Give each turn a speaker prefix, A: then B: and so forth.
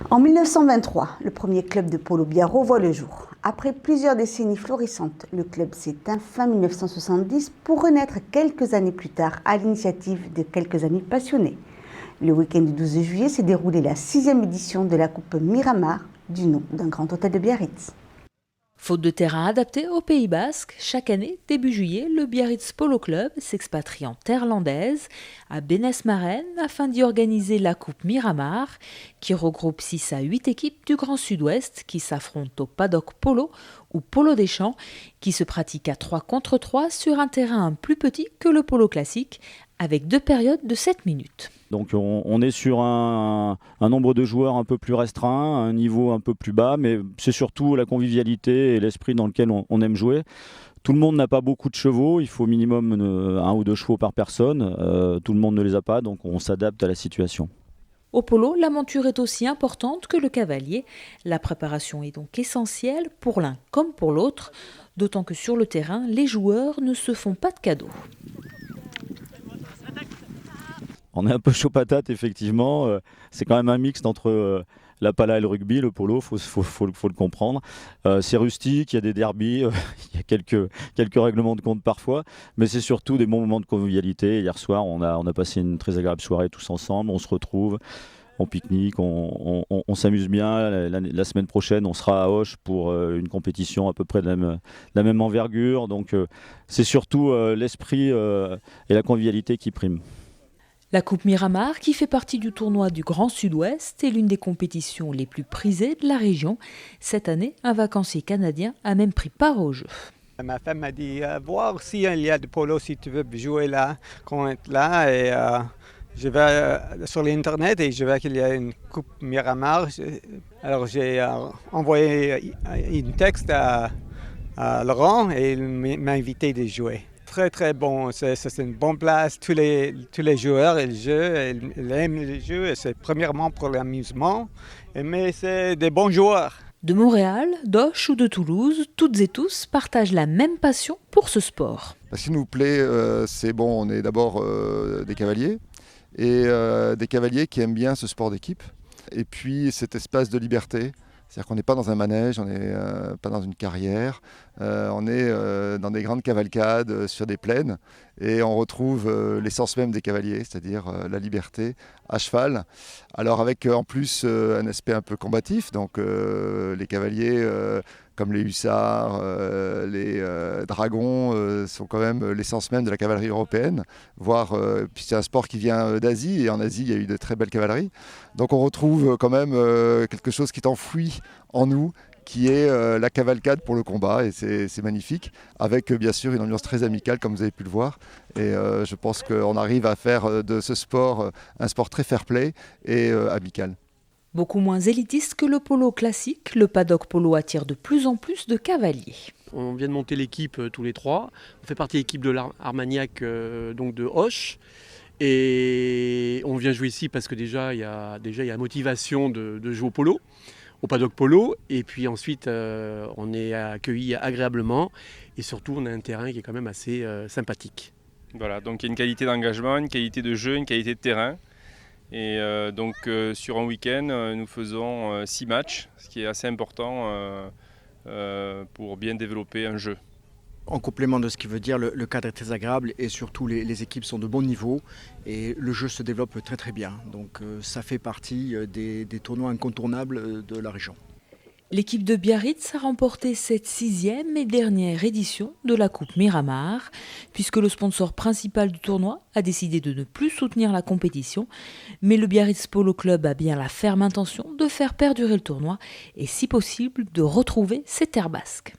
A: En 1923, le premier club de polo biarro voit le jour. Après plusieurs décennies florissantes, le club s'éteint fin 1970 pour renaître quelques années plus tard à l'initiative de quelques amis passionnés. Le week-end du 12 juillet s'est déroulée la 6e édition de la Coupe Miramar, du nom d'un grand hôtel de Biarritz.
B: Faute de terrain adapté au Pays Basque, chaque année, début juillet, le Biarritz Polo Club s'expatrie en terre landaise, à Benès-Marène, afin d'y organiser la Coupe Miramar, qui regroupe 6 à 8 équipes du Grand Sud-Ouest qui s'affrontent au paddock polo ou polo des champs, qui se pratique à 3 contre 3 sur un terrain plus petit que le polo classique, avec 2 périodes de 7 minutes.
C: Donc on est sur un nombre de joueurs un peu plus restreint, un niveau un peu plus bas, mais c'est surtout la convivialité et l'esprit dans lequel on aime jouer. Tout le monde n'a pas beaucoup de chevaux, il faut au minimum 1 ou 2 chevaux par personne. Tout le monde ne les a pas, donc on s'adapte à la situation.
B: Au polo, la monture est aussi importante que le cavalier. La préparation est donc essentielle pour l'un comme pour l'autre, d'autant que sur le terrain, les joueurs ne se font pas de cadeaux.
C: On est un peu chaud patate, effectivement. C'est quand même un mixte entre la pala et le rugby, le polo, faut le comprendre. C'est rustique, il y a des derbies, il y a quelques règlements de compte parfois, mais c'est surtout des bons moments de convivialité. Hier soir, on a passé une très agréable soirée tous ensemble, on se retrouve, on pique-nique, on s'amuse bien. La semaine prochaine, on sera à Auch pour une compétition à peu près de la même envergure. Donc c'est surtout l'esprit et la convivialité qui priment.
B: La Coupe Miramar, qui fait partie du tournoi du Grand Sud-Ouest, est l'une des compétitions les plus prisées de la région. Cette année, un vacancier canadien a même pris part au jeu.
D: Ma femme m'a dit voir s'il y a du polo, si tu veux jouer là, qu'on est là. Et je vais sur l'internet et je vois qu'il y a une Coupe Miramar. Alors j'ai envoyé un texte à Laurent et il m'a invité de jouer. Très bon, c'est une bonne place, tous les joueurs ils aiment les jeux, et c'est premièrement pour l'amusement, mais c'est des bons joueurs.
B: De Montréal, d'Auch ou de Toulouse, toutes et tous partagent la même passion pour ce sport.
E: Ce qui nous plaît, c'est bon, on est d'abord des cavaliers, et des cavaliers qui aiment bien ce sport d'équipe, et puis cet espace de liberté. C'est-à-dire qu'on n'est pas dans un manège, on n'est pas dans une carrière, on est dans des grandes cavalcades sur des plaines et on retrouve l'essence même des cavaliers, c'est-à-dire la liberté à cheval. Alors avec en plus un aspect un peu combatif, donc les cavaliers comme les hussards, les dragons sont quand même l'essence même de la cavalerie européenne, voire puis c'est un sport qui vient d'Asie et en Asie il y a eu de très belles cavaleries. Donc on retrouve quand même quelque chose qui est enfoui en nous, qui est la cavalcade pour le combat, et c'est magnifique, avec bien sûr une ambiance très amicale comme vous avez pu le voir, et je pense qu'on arrive à faire de ce sport un sport très fair-play et amical.
B: Beaucoup moins élitiste que le polo classique, le paddock polo attire de plus en plus de cavaliers.
F: On vient de monter l'équipe tous les 3, on fait partie de l'équipe de l'Armagnac, donc de Auch. Et on vient jouer ici parce que déjà il y a motivation de jouer au polo, au paddock polo, et puis ensuite on est accueillis agréablement et surtout on a un terrain qui est quand même assez sympathique.
G: Voilà, donc il y a une qualité d'engagement, une qualité de jeu, une qualité de terrain. Et donc sur un week-end, nous faisons 6 matchs, ce qui est assez important pour bien développer un jeu.
H: En complément de ce qui veut dire, le cadre est très agréable et surtout les équipes sont de bon niveau et le jeu se développe très bien. Donc ça fait partie des tournois incontournables de la région.
B: L'équipe de Biarritz a remporté cette 6e et dernière édition de la Coupe Miramar, puisque le sponsor principal du tournoi a décidé de ne plus soutenir la compétition. Mais le Biarritz Polo Club a bien la ferme intention de faire perdurer le tournoi et, si possible, de retrouver ses terres basques.